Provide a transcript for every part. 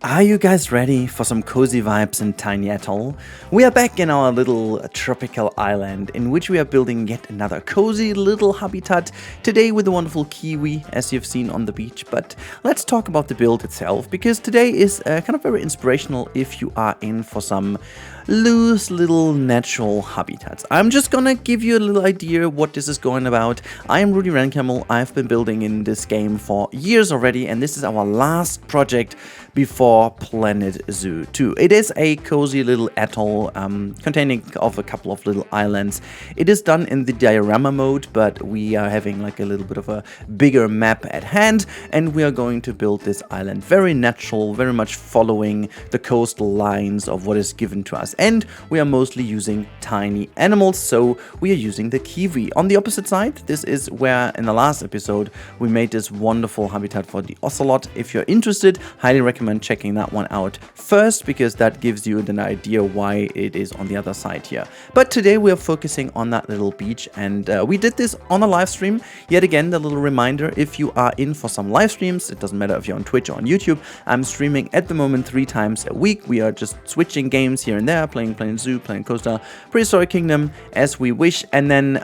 Are you guys ready for some cozy vibes in Tiny Atoll? We are back in our little tropical island in which we are building yet another cozy little habitat, today with the wonderful Kiwi as you've seen on the beach. But let's talk about the build itself, because today is kind of very inspirational if you are in for some loose little natural habitats. I'm just gonna give you a little idea what this is going about. I am Rudy Rankhamel. I've been building in this game for years already, and this is our last project before Planet Zoo 2. It is a cozy little atoll containing of a couple of little islands. It is done in the diorama mode, but we are having like a little bit of a bigger map at hand, and we are going to build this island very natural, very much following the coastal lines of what is given to us. And we are mostly using tiny animals, so we are using the kiwi. On the opposite side, this is where in the last episode we made this wonderful habitat for the ocelot. If you're interested, highly recommend checking that one out first, because that gives you an idea why it is on the other side here. But today we are focusing on that little beach, and we did this on a live stream. Yet again, the little reminder, if you are in for some live streams, it doesn't matter if you're on Twitch or on YouTube, I'm streaming at the moment 3 times a week. We are just switching games here and there, playing Planet Zoo, playing Coaster, Prehistoric Kingdom as we wish. And then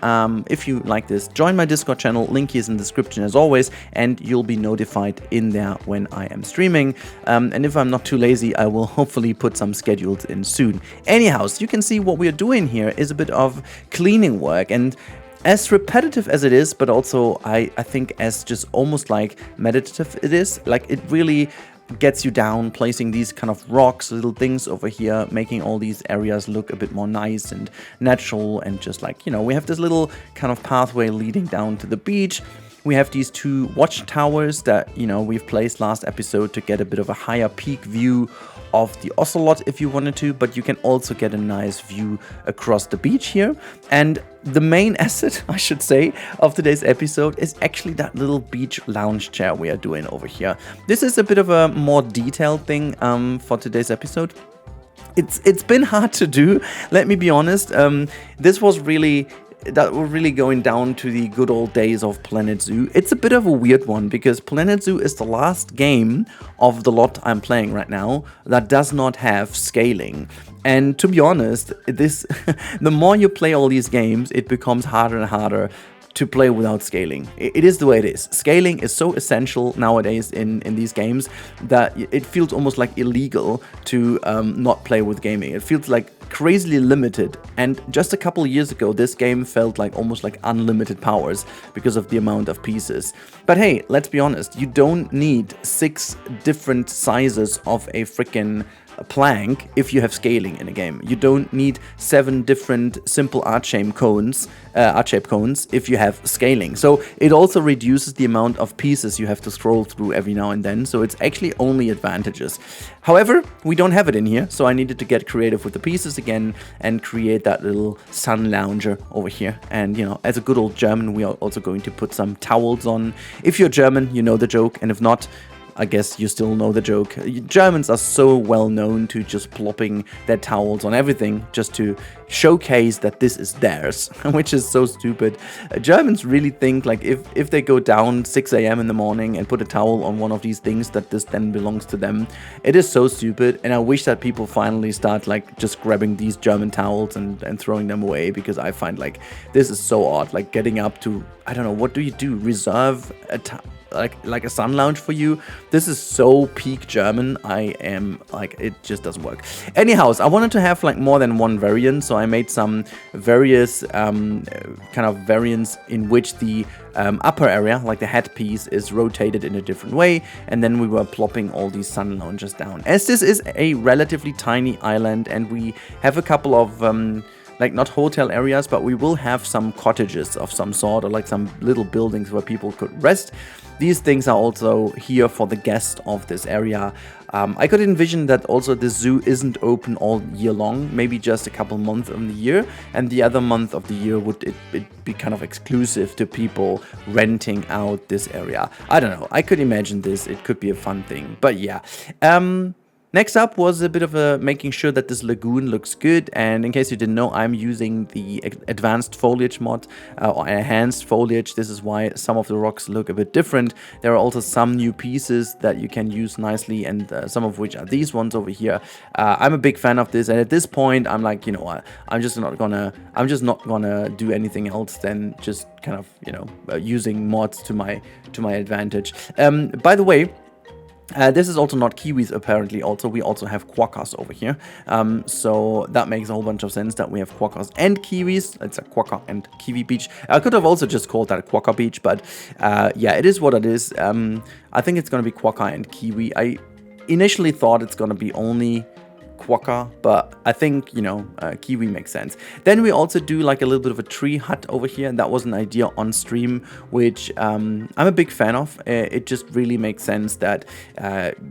if you like this, join my Discord channel, link is in the description as always, and you'll be notified in there when I am streaming. And if I'm not too lazy, I will hopefully put some schedules in soon. Anyhow, so you can see what we are doing here is a bit of cleaning work, and as repetitive as it is, but also I think as just almost like meditative it is, like it really gets you down, placing these kind of rocks, little things over here, making all these areas look a bit more nice and natural, and just like, you know, we have this little kind of pathway leading down to the beach. We have these 2 watchtowers that, you know, we've placed last episode to get a bit of a higher peak view of the ocelot if you wanted to, but you can also get a nice view across the beach here. And the main asset, I should say, of today's episode is actually that little beach lounge chair we are doing over here. This is a bit of a more detailed thing for today's episode. It's been hard to do, let me be honest. This was really going down to the good old days of Planet Zoo. It's a bit of a weird one, because Planet Zoo is the last game of the lot I'm playing right now that does not have scaling. And to be honest, this the more you play all these games, it becomes harder and harder to play without scaling. It is the way it is. Scaling is so essential nowadays in these games that it feels almost like illegal to not play with gaming. It feels like crazily limited, and just a couple of years ago this game felt like almost like unlimited powers because of the amount of pieces. But hey, let's be honest, you don't need 6 different sizes of a freaking plank if you have scaling in a game. You don't need 7 different simple arch-shaped cones if you have scaling. So it also reduces the amount of pieces you have to scroll through every now and then, so it's actually only advantages. However, we don't have it in here, so I needed to get creative with the pieces again and create that little sun lounger over here. And you know, as a good old German, we are also going to put some towels on. If you're German, you know the joke, and if not, I guess you still know the joke. Germans are so well known to just plopping their towels on everything just to showcase that this is theirs, which is so stupid. Germans really think like if they go down 6 a.m. in the morning and put a towel on one of these things, that this then belongs to them. It is so stupid, and I wish that people finally start like just grabbing these German towels and throwing them away, because I find like this is so odd, like getting up to, I don't know, what do you do? Reserve a like a sun lounge for you? This is so peak German. I am like, it just doesn't work. Anyhow, I wanted to have like more than one variant, so I made some various kind of variants in which the upper area, like the headpiece, is rotated in a different way, and then we were plopping all these sun lounges down. As this is a relatively tiny island, and we have a couple of like not hotel areas, but we will have some cottages of some sort, or like some little buildings where people could rest. These things are also here for the guests of this area. I could envision that also the zoo isn't open all year long, maybe just a couple months of the year, and the other month of the year would it be kind of exclusive to people renting out this area. I don't know, I could imagine this, it could be a fun thing, but yeah. Next up was a bit of a making sure that this lagoon looks good, and in case you didn't know, I'm using the advanced foliage mod or enhanced foliage. This is why some of the rocks look a bit different. There are also some new pieces that you can use nicely, and some of which are these ones over here. I'm a big fan of this, and at this point I'm like, you know what, I'm just not gonna do anything else than just kind of, you know, using mods to my advantage. By the way, this is also not kiwis, apparently. Also, we also have quokkas over here. So that makes a whole bunch of sense that we have quokkas and kiwis. It's a quokka and kiwi beach. I could have also just called that a quokka beach, but yeah, it is what it is. I think it's going to be quokka and kiwi. I initially thought it's going to be only quokka, but I think, you know, kiwi makes sense. Then we also do like a little bit of a tree hut over here, and that was an idea on stream, which I'm a big fan of. It just really makes sense that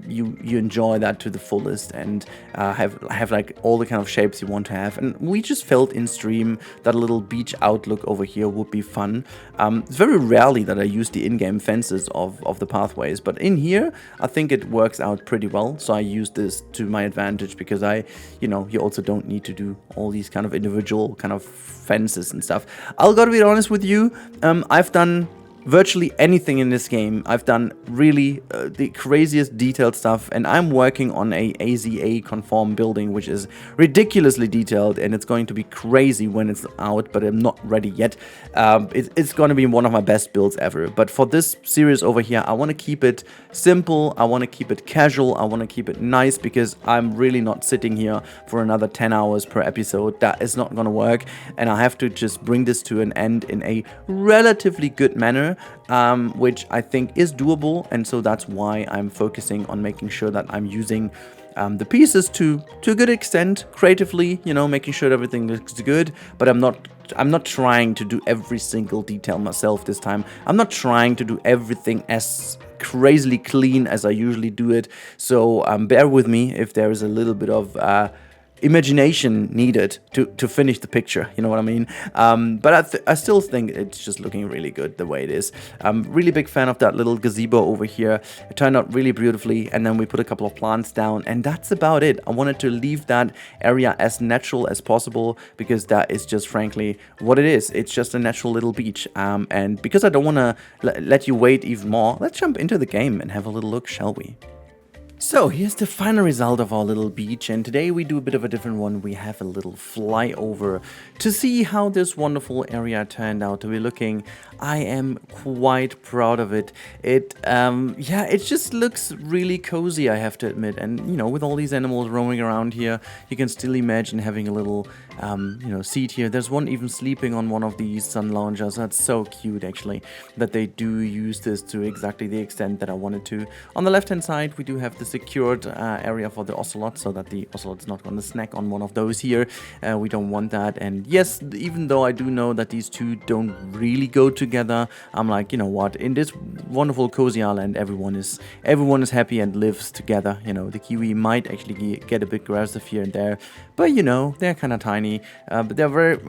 you enjoy that to the fullest, and have like all the kind of shapes you want to have. And we just felt in stream that a little beach outlook over here would be fun. It's very rarely that I use the in-game fences of the pathways, but in here I think it works out pretty well. So I use this to my advantage, because you also don't need to do all these kind of individual kind of fences and stuff. I'll gotta be honest with you, I've done virtually anything in this game. I've done really the craziest detailed stuff, and I'm working on a AZA conform building, which is ridiculously detailed, and it's going to be crazy when it's out, but I'm not ready yet. It's going to be one of my best builds ever. But for this series over here, I want to keep it simple, I want to keep it casual, I want to keep it nice, because I'm really not sitting here for another 10 hours per episode. That is not going to work, and I have to just bring this to an end in a relatively good manner, which I think is doable. And so that's why I'm focusing on making sure that I'm using the pieces to a good extent creatively, you know, making sure everything looks good. But I'm not trying to do every single detail myself this time. I'm not trying to do everything as crazily clean as I usually do it. So bear with me if there is a little bit of imagination needed to finish the picture, you know what I mean? But I still think it's just looking really good the way it is. I'm really big fan of that little gazebo over here. It turned out really beautifully, and then we put a couple of plants down, and that's about it. I wanted to leave that area as natural as possible, because that is just frankly what it is. It's just a natural little beach, and because I don't want to let you wait even more, let's jump into the game and have a little look, shall we? So here's the final result of our little beach, and today we do a bit of a different one. We have a little flyover to see how this wonderful area turned out to be looking. I am quite proud of it. Yeah, it just looks really cozy, I have to admit. And you know, with all these animals roaming around here, you can still imagine having a little seat here. There's one even sleeping on one of these sun loungers. That's so cute, actually, that they do use this to exactly the extent that I wanted to. On the left hand side, we do have the secured area for the ocelot, so that the ocelot's not going to snack on one of those here. We don't want that. And yes, even though I do know that these two don't really go together, I'm like, you know what, in this wonderful cozy island, everyone is happy and lives together. You know, the kiwi might actually get a bit aggressive here and there, but you know, they're kind of tiny, but they're very,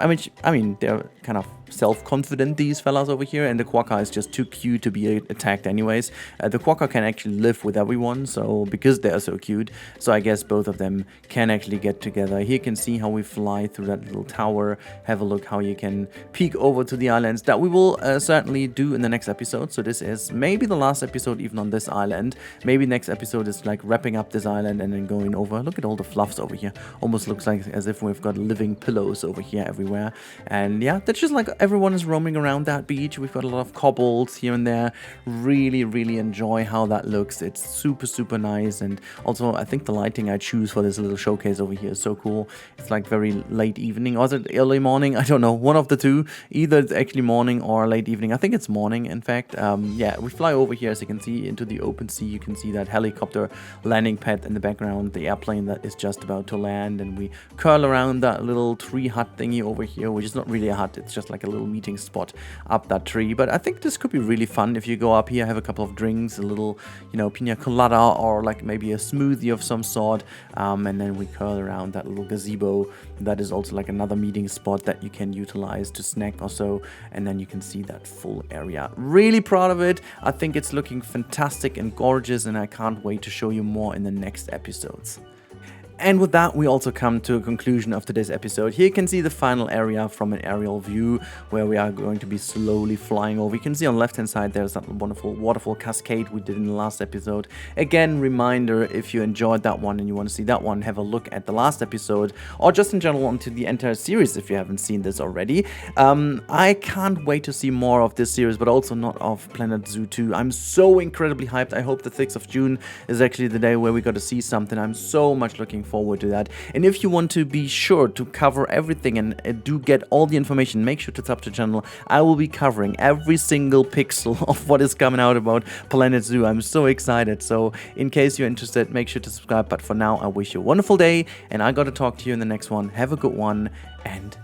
I mean they're kind of self-confident, these fellas over here, and the quokka is just too cute to be attacked anyways. The quokka can actually live with everyone, so because they're so cute, so I guess both of them can actually get together. Here you can see how we fly through that little tower. Have a look how you can peek over to the islands. That we will certainly do in the next episode. So this is maybe the last episode even on this island. Maybe next episode is like wrapping up this island and then going over. Look at all the fluffs over here. Almost looks like as if we've got living pillows over here everywhere. And yeah, that's just like everyone is roaming around that beach. We've got a lot of cobbles here and there. Really, really enjoy how that looks. It's super, super nice. And also, I think the lighting I choose for this little showcase over here is so cool. It's like very late evening, or is it early morning? I don't know. One of the two. Either it's actually morning or late evening. I think it's morning, in fact. Yeah, we fly over here, as you can see, into the open sea. You can see that helicopter landing pad in the background, the airplane that is just about to land. And we curl around that little tree hut thingy over here, which is not really a hut. It's just like a little meeting spot up that tree. But I think this could be really fun if you go up here, have a couple of drinks, a little, you know, pina colada, or like maybe a smoothie of some sort, and then we curl around that little gazebo. That is also like another meeting spot that you can utilize to snack or so, and then you can see that full area. Really proud of it. I think it's looking fantastic and gorgeous, and I can't wait to show you more in the next episodes. And with that, we also come to a conclusion of today's episode. Here you can see the final area from an aerial view where we are going to be slowly flying over. You can see on the left-hand side, there's that wonderful waterfall cascade we did in the last episode. Again, reminder, if you enjoyed that one and you want to see that one, have a look at the last episode, or just in general onto the entire series if you haven't seen this already. I can't wait to see more of this series, but also not of Planet Zoo 2. I'm so incredibly hyped. I hope the 6th of June is actually the day where we got to see something. I'm so much looking forward to that. And if you want to be sure to cover everything and do get all the information, make sure to sub to the channel. I will be covering every single pixel of what is coming out about Planet Zoo. I'm so excited. So in case you're interested, make sure to subscribe. But for now, I wish you a wonderful day, and I got to talk to you in the next one. Have a good one, and